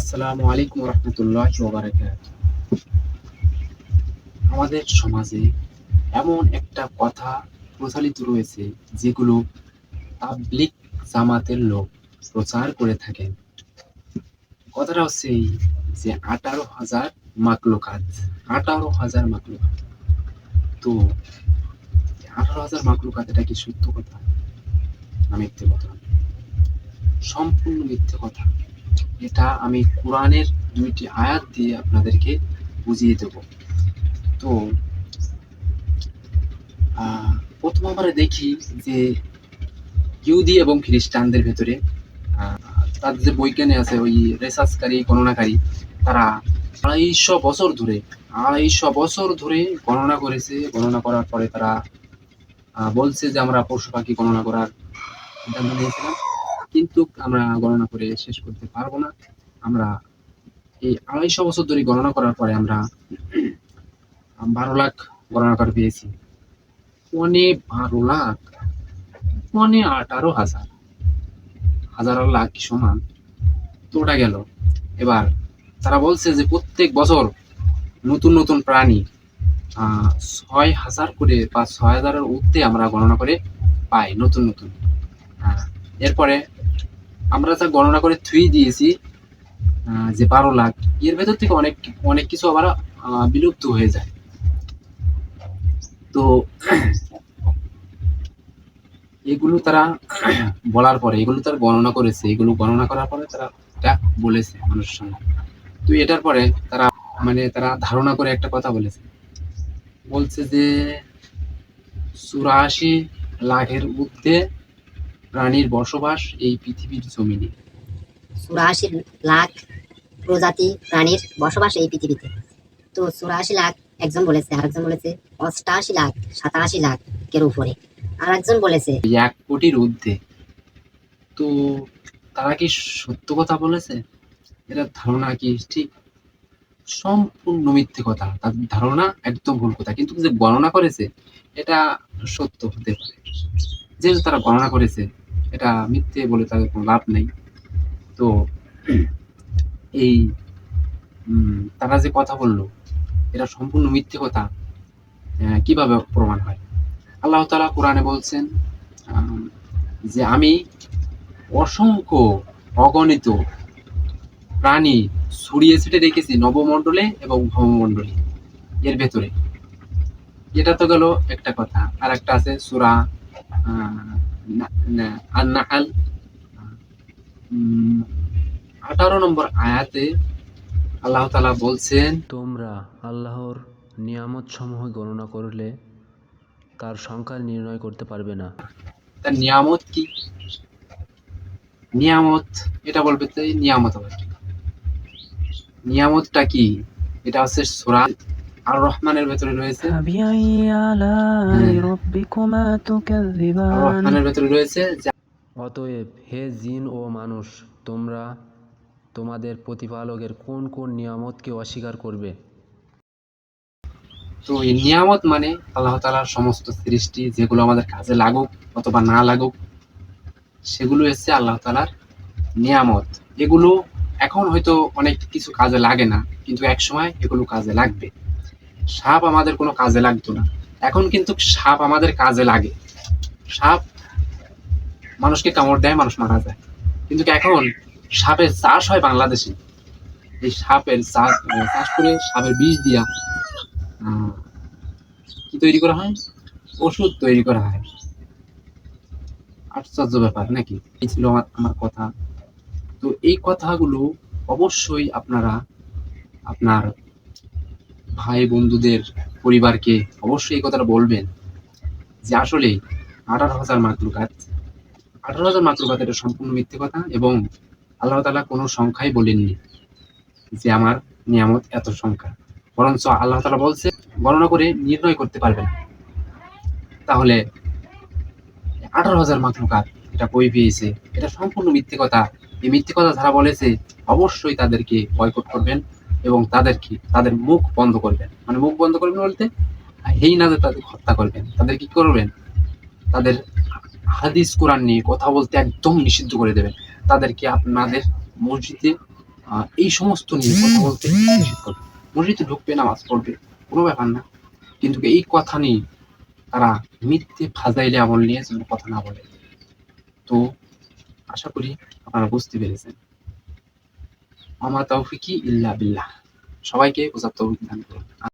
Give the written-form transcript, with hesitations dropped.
আসসালামু আলাইকুম রহমতুল্লাহ ওবারাকাত। আমাদের সমাজে এমন একটা কথা প্রচলিত রয়েছে যেগুলো তাবলিগ জামাতের লোক প্রচার করে থাকেন। কথাটা হচ্ছে এই যে 18,000 মাকলুকাত, 18,000 মাকলুকাত। তো 18,000 মাকলুকাত এটা কি সত্য কথা না মিথ্যে কথা? সম্পূর্ণ মিথ্যে কথা। এটা আমি কোরআনের 2টি আয়াত দিয়ে আপনাদেরকে বুঝিয়ে দেব। তো প্রথম আমরা দেখি যে ইহুদি এবং খ্রিস্টানদের ভেতরে তাদের যে বৈজ্ঞানিক আছে, ওই রিসার্চকারী গণনাকারী, তারা 250 বছর ধরে গণনা করেছে। গণনা করার পরে তারা বলছে যে আমরা পশু পাখি গণনা করার সিদ্ধান্ত নিয়েছিলাম, কিন্তু আমরা গণনা করে শেষ করতে পারবো না। আমরা এই 250 বছর ধরে গণনা করার পরে আমরা 12 লাখ গণনাকার পেয়েছি। 12 লাখ 18,000, হাজার আর লাখ কি সমান? তো ওটা গেল। এবার তারা বলছে যে প্রত্যেক বছর নতুন নতুন প্রাণী 6,000 করে বা 6,000-এর ঊর্ধ্বে আমরা গণনা করে পাই নতুন নতুন। এরপরে আমরা যা গণনা করে থুই দিয়েছি যে 12 লাখ, এর ভেতর থেকে অনেক অনেক কিছু আবার বিলুপ্ত হয়ে যায়। তো এগুলো তারা বলার পরে, এগুলো তারা গণনা করেছে, এগুলো গণনা করার পরে তারা এটা বলেছে মানুষের সামনে। তো এটার পরে তারা তারা ধারণা করে একটা কথা বলেছে, বলছে যে 84 লাখের ঊর্ধ্বে প্রাণীর বসবাস এই পৃথিবীর জমিনে। 84 লাখ প্রজাতি প্রাণীর বসবাস এই পৃথিবীতে। তো 84 লাখ একজন বলেছে, আরেকজন বলেছে 88 লাখ, 87 লাখের উপরে, আর একজন বলেছে 1 কোটির ঊর্ধ্বে। তো তারা কি সত্য কথা বলেছে? এরা ধারণা কি ঠিক? সম্পূর্ণ মিথ্যে কথা। তাদের ধারণা একদম ভুল কথা, কিন্তু যে গণনা করেছে এটা সত্য হতে পারে। যেহেতু তারা গণনা করেছে, এটা মিথ্যে বলে তাদের কোনো লাভ নেই। তো এই তারা যে কথা বললো এটা সম্পূর্ণ মিথ্যে কথা কিভাবে প্রমাণ হয়? আল্লাহ তাআলা কোরআনে বলছেন যে আমি অসংখ্য অগণিত প্রাণী ছড়িয়ে ছিটে রেখেছি নবমণ্ডলে এবং ভৌমমণ্ডলে, এর ভেতরে। এটা তো গেল একটা কথা। আর একটা আছে সূরা আন-নাহল 18 নম্বর আয়াতে আল্লাহ তাআলা বলছেন, তোমরা আল্লাহর নিয়ামতসমূহ গণনা করলে তার সংখ্যা নির্ণয় করতে পারবে না। তার নিয়ামত কি? নিয়ামত এটা বলবে তো, নিয়ামত আবার কি? নিয়ামতটা কি? এটা হচ্ছে সূরা আর রহমানের ভেতরে রয়েছে। রহমানের ভেতরে রয়েছে। অতএব হে জিন ও মানুষ, তোমরা তোমাদের প্রতিপালকের কোন কোন নিয়ামতকে অস্বীকার করবে? তো এই নিয়ামত মানে আল্লাহ তাআলার সমস্ত সৃষ্টি, যেগুলো আমাদের কাজে লাগুক অথবা না লাগুক, সেগুলো হচ্ছে আল্লাহ তাআলার নিয়ামত। এগুলো এখন হয়তো অনেক কিছু কাজে লাগে না, কিন্তু এক সময় এগুলো কাজে লাগবে। সাপ আমাদের কোনো কাজে লাগতো না, এখন কিন্তু সাপ আমাদের কাজে লাগে। সাপ মানুষকে কামড় দেয়, মানুষ মারা যায়, কিন্তু এখন সাপের চাষ হয় বাংলাদেশে। এই সাপের চাষ করে সাপের বিষ দিয়া কি তৈরি করা হয়? ওষুধ তৈরি করা হয়। আশ্চর্য ব্যাপার নাকি? এই ছিল আমার কথা। তো এই কথাগুলো অবশ্যই আপনারা আপনার ভাই বন্ধুদের পরিবারকে অবশ্যই এই কথাটা বলবেন যে আসলে 18,000 মাকলুকাত, 18,000 মাকলুকাত এটা সম্পূর্ণ মিথ্যে কথা, এবং আল্লাহ তাআলা কোনো সংখ্যাই বলেননি যে আমার নিয়ামত এত সংখ্যা। বরঞ্চ আল্লাহ তাআলা বলছে গণনা করে নির্ণয় করতে পারবেন। তাহলে 18,000 মাকলুকাত এটা কই পেয়েছে? এটা সম্পূর্ণ মিথ্যে কথা। এই মিথ্যে কথা যারা বলেছে অবশ্যই তাদেরকে বয়কট করবেন এবং তাদের মুখ বন্ধ করবেন। মানে মুখ বন্ধ করবেন বলতে হেইনাদে তাদের হত্যা করবেন। তাদের কি করবেন? তাদের হাদিস কোরআন নিয়ে কথা বলতে একদম নিষিদ্ধ করে দেবেন। তাদেরকে আপনাদের মসজিদে এই সমস্ত নিয়ে কথা বলতে নিষেধ করবে। মসজিদে ঢুকবে, নামাজ পড়বে, কোনো ব্যাপার না, কিন্তু এই কথা নিয়ে তারা মিথ্যে ফাজাইলে আমল নিয়ে যেন কথা না বলে। তো আশা করি আপনারা বুঝতে পেরেছেন। আমা তাওফিকি ইল্লা বিল্লাহ। সবাইকে বোঝার তৌফিক দান করুন।